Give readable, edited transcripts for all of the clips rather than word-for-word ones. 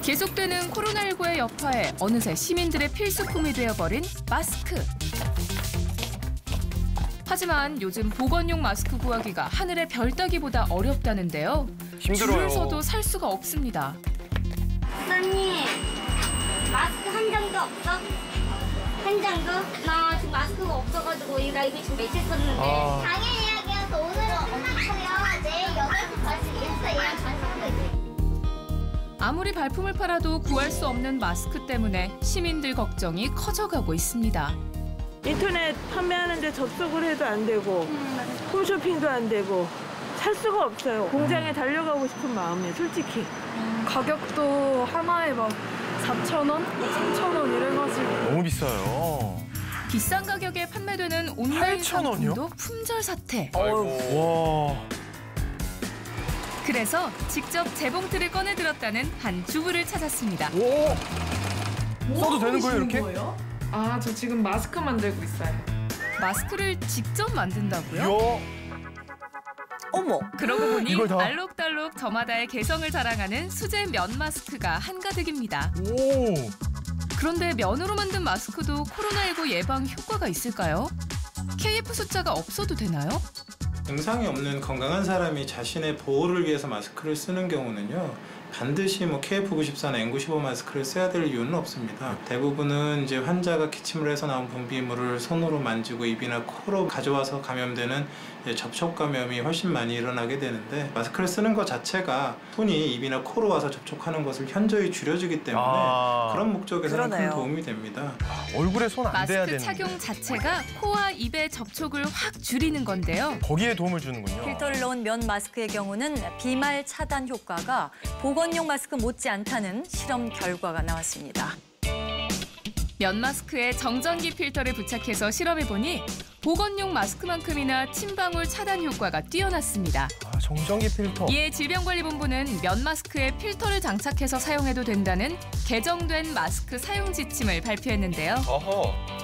계속되는 코로나19의 여파에 어느새 시민들의 필수품이 되어버린 마스크. 하지만 요즘 보건용 마스크 구하기가 하늘의 별 따기보다 어렵다는데요. 힘들어요. 줄을 서도 살 수가 없습니다. 사장님, 마스크 한 장도 없어? 한 장도? 나 지금 마스크가 없어가지고 나 이거 지금 며칠 썼는데. 당일 예약이어서 오늘은 끝났고요. 내일 8시까지 했어. 예약 다 했어요. 아무리 발품을 팔아도 구할 수 없는 마스크 때문에 시민들 걱정이 커져가고 있습니다. 인터넷 판매하는데 접속을 해도 안 되고 홈쇼핑도 안 되고 살 수가 없어요. 공장에 달려가고 싶은 마음이에요, 솔직히. 가격도 하나에 막 4,000원, 3,000원 이래가지고. 너무 비싸요. 비싼 가격에 판매되는 온라인 8,000원이요? 상품도 품절 사태. 아이고. 와. 그래서 직접 재봉틀을 꺼내 들었다는 한 주부를 찾았습니다. 오. 써도 되는 거예요, 이렇게? 아, 저 지금 마스크 만들고 있어요. 마스크를 직접 만든다고요? 이야. 어머. 그러고 보니 이걸 다? 알록달록 저마다의 개성을 자랑하는 수제 면 마스크가 한가득입니다. 오. 그런데 면으로 만든 마스크도 코로나19 예방 효과가 있을까요? KF 숫자가 없어도 되나요? 증상이 없는 건강한 사람이 자신의 보호를 위해서 마스크를 쓰는 경우는요. 반드시 KF94나 N95 마스크를 써야 될 이유는 없습니다. 대부분은 이제 환자가 기침을 해서 나온 분비물을 손으로 만지고 입이나 코로 가져와서 감염되는 접촉 감염이 훨씬 많이 일어나게 되는데 마스크를 쓰는 것 자체가 손이 입이나 코로 와서 접촉하는 것을 현저히 줄여주기 때문에 그런 목적에서는 큰 도움이 됩니다. 얼굴에 손 안 대야 마스크 되는데. 착용 자체가 코와 입의 접촉을 확 줄이는 건데요. 거기에 도움을 주는군요. 필터를 넣은 면 마스크의 경우는 비말 차단 효과가 보건용 마스크 못지 않다는 실험 결과가 나왔습니다. 면 마스크에 정전기 필터를 부착해서 실험해보니 보건용 마스크만큼이나 침방울 차단 효과가 뛰어났습니다. 정전기 필터. 이에 질병관리본부는 면 마스크에 필터를 장착해서 사용해도 된다는 개정된 마스크 사용 지침을 발표했는데요. 어허.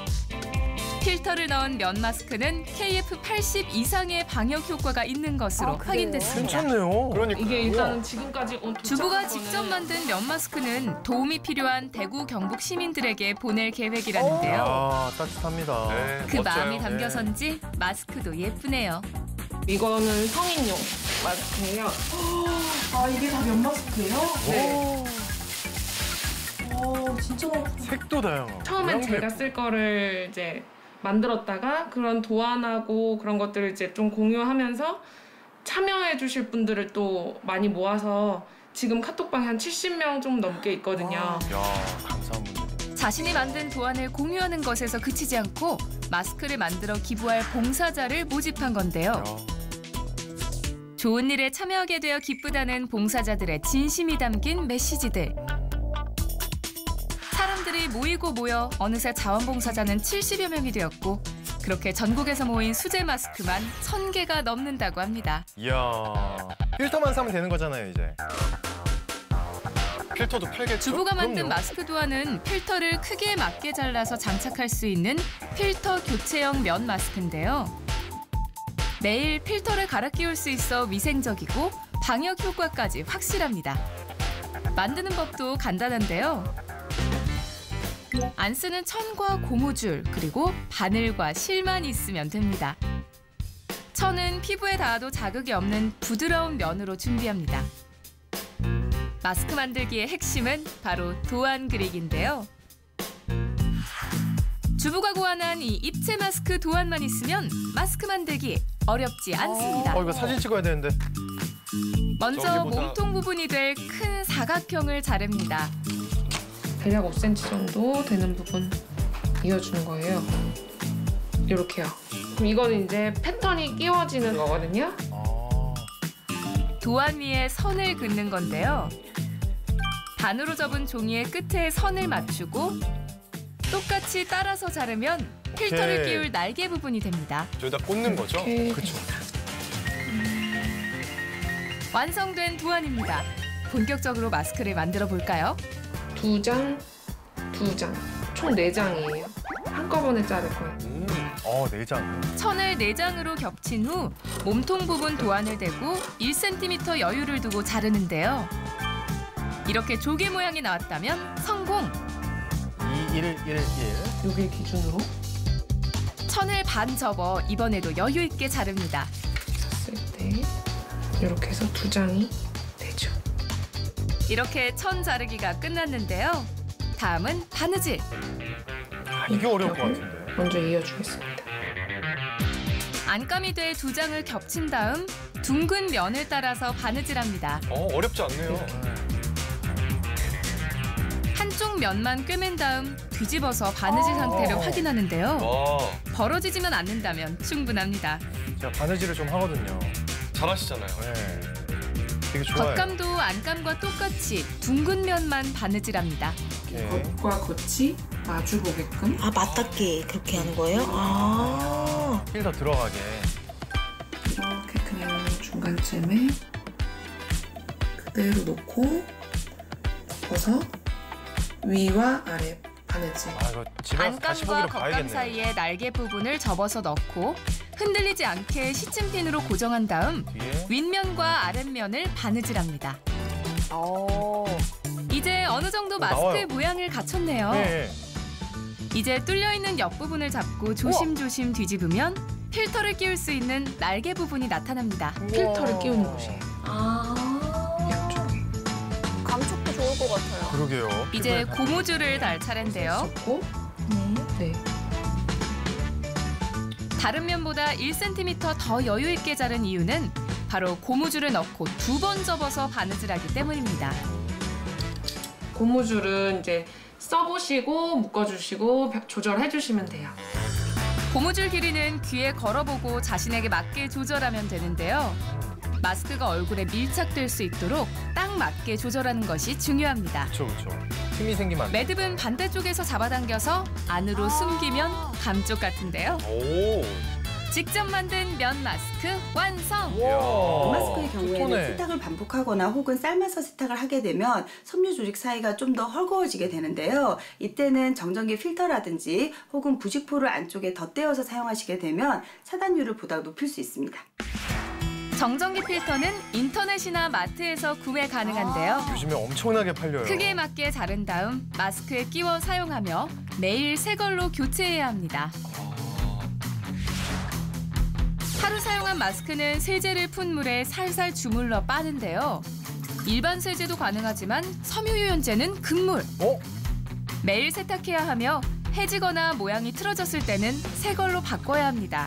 필터를 넣은 면 마스크는 KF80 이상의 방역 효과가 있는 것으로 확인됐습니다. 괜찮네요. 그러니까. 이게 일단 지금까지 주부가 직접 만든 면 마스크는 도움이 필요한 대구 경북 시민들에게 보낼 계획이라는데요. 아, 따뜻합니다. 네, 그 멋져요. 마음이 담겨서인지 마스크도 예쁘네요. 이거는 성인용 마스크예요. 아, 이게 다 면 마스크예요? 네. 진짜 색도 다양하고. 처음엔 제가 예뻐. 쓸 거를 이제 만들었다가 그런 도안하고 그런 것들을 이제 좀 공유하면서 참여해 주실 분들을 또 많이 모아서 지금 카톡방에 한 70명 좀 넘게 있거든요. 야, 감사한 분들. 자신이 만든 도안을 공유하는 것에서 그치지 않고 마스크를 만들어 기부할 봉사자를 모집한 건데요. 야. 좋은 일에 참여하게 되어 기쁘다는 봉사자들의 진심이 담긴 메시지들. 사람들이 모이고 모여 어느새 자원봉사자는 70여 명이 되었고 그렇게 전국에서 모인 수제 마스크만 1,000개가 넘는다고 합니다. 이야. 필터만 사면 되는 거잖아요, 이제. 필터도 팔겠죠? 주부가 만든 그럼요. 마스크 도안은 필터를 크기에 맞게 잘라서 장착할 수 있는 필터 교체형 면 마스크인데요. 매일 필터를 갈아 끼울 수 있어 위생적이고 방역 효과까지 확실합니다. 만드는 법도 간단한데요. 안 쓰는 천과 고무줄, 그리고 바늘과 실만 있으면 됩니다. 천은 피부에 닿아도 자극이 없는 부드러운 면으로 준비합니다. 마스크 만들기의 핵심은 바로 도안 그리기인데요. 주부가 고안한 이 입체 마스크 도안만 있으면 마스크 만들기 어렵지 않습니다. 이거 사진 찍어야 되는데. 먼저 저기보다... 몸통 부분이 될 큰 사각형을 자릅니다. 대략 5cm 정도 되는 부분 이어주는 거예요. 이렇게요. 그럼 이거는 이제 패턴이 끼워지는 거거든요. 도안 위에 선을 긋는 건데요. 반으로 접은 종이의 끝에 선을 맞추고 똑같이 따라서 자르면 필터를 오케이. 끼울 날개 부분이 됩니다. 저기다 꽂는 거죠? 그렇죠. 완성된 도안입니다. 본격적으로 마스크를 만들어 볼까요? 2장, 2장. 총 4장이에요. 한꺼번에 자를 거예요. 4장. 천을 4장으로 겹친 후 몸통 부분 도안을 대고 1cm 여유를 두고 자르는데요. 이렇게 조개 모양이 나왔다면 성공! 2111. 여기 기준으로 천을 반 접어 이번에도 여유 있게 자릅니다. 샀을 때 이렇게 해서 2장이 되죠. 이렇게 천 자르기가 끝났는데요. 다음은 바느질. 이게 어려울 것 같은데. 먼저 이어주겠습니다. 안감이 돼 2장을 겹친 다음 둥근 면을 따라서 바느질합니다. 어렵지 않네요. 한쪽 면만 꿰맨 다음 뒤집어서 바느질 상태를 확인하는데요. 와, 벌어지지만 않는다면 충분합니다. 제가 바느질을 좀 하거든요. 잘하시잖아요. 네. 되게 좋아요. 겉감도 안감과 똑같이 둥근 면만 바느질합니다. 오케이. 겉과 겉이 마주 보게끔. 아, 맞닿게 그렇게 하는 거예요? 아. 힐 더 들어가게. 이렇게 그냥 중간쯤에 그대로 놓고 덮어서 위와 아래 바느질. 아, 이거 집에 가서 다시 안감과 보기로 겉감 봐야겠네요. 사이에 날개 부분을 접어서 넣고 흔들리지 않게 시침핀으로 고정한 다음 뒤에. 윗면과 아랫면을 바느질합니다. 이제 어느 정도 마스크의 나와요. 모양을 갖췄네요. 네. 이제 뚫려있는 옆부분을 잡고 조심조심 뒤집으면 필터를 끼울 수 있는 날개 부분이 나타납니다. 필터를 끼우는 곳이에요. 감촉도 좋을 것 같아요. 그러게요. 이제 피부에 고무줄을 달 차례인데요. 잡고 네. 다른 면보다 1cm 더 여유 있게 자른 이유는 바로 고무줄을 넣고 2번 접어서 바느질하기 때문입니다. 고무줄은 이제 써보시고 묶어주시고 조절해주시면 돼요. 고무줄 길이는 귀에 걸어보고 자신에게 맞게 조절하면 되는데요. 마스크가 얼굴에 밀착될 수 있도록 딱 맞게 조절하는 것이 중요합니다. 그렇죠. 힘이 생기면 안 돼. 매듭은 반대쪽에서 잡아당겨서 안으로 숨기면 감쪽 같은데요. 오, 직접 만든 면 마스크 완성! 마스크의 경우에는 좋네. 세탁을 반복하거나 혹은 삶아서 세탁을 하게 되면 섬유 조직 사이가 좀 더 헐거워지게 되는데요. 이때는 정전기 필터라든지 혹은 부직포를 안쪽에 덧대어서 사용하시게 되면 차단율을 보다 높일 수 있습니다. 정전기 필터는 인터넷이나 마트에서 구매 가능한데요. 요즘에 엄청나게 팔려요. 크기에 맞게 자른 다음 마스크에 끼워 사용하며 매일 새 걸로 교체해야 합니다. 하루 사용한 마스크는 세제를 푼 물에 살살 주물러 빠는데요. 일반 세제도 가능하지만 섬유유연제는 금물. 매일 세탁해야 하며 해지거나 모양이 틀어졌을 때는 새 걸로 바꿔야 합니다.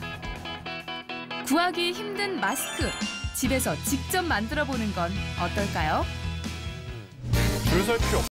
구하기 힘든 마스크, 집에서 직접 만들어 보는 건 어떨까요? 줄 설 필요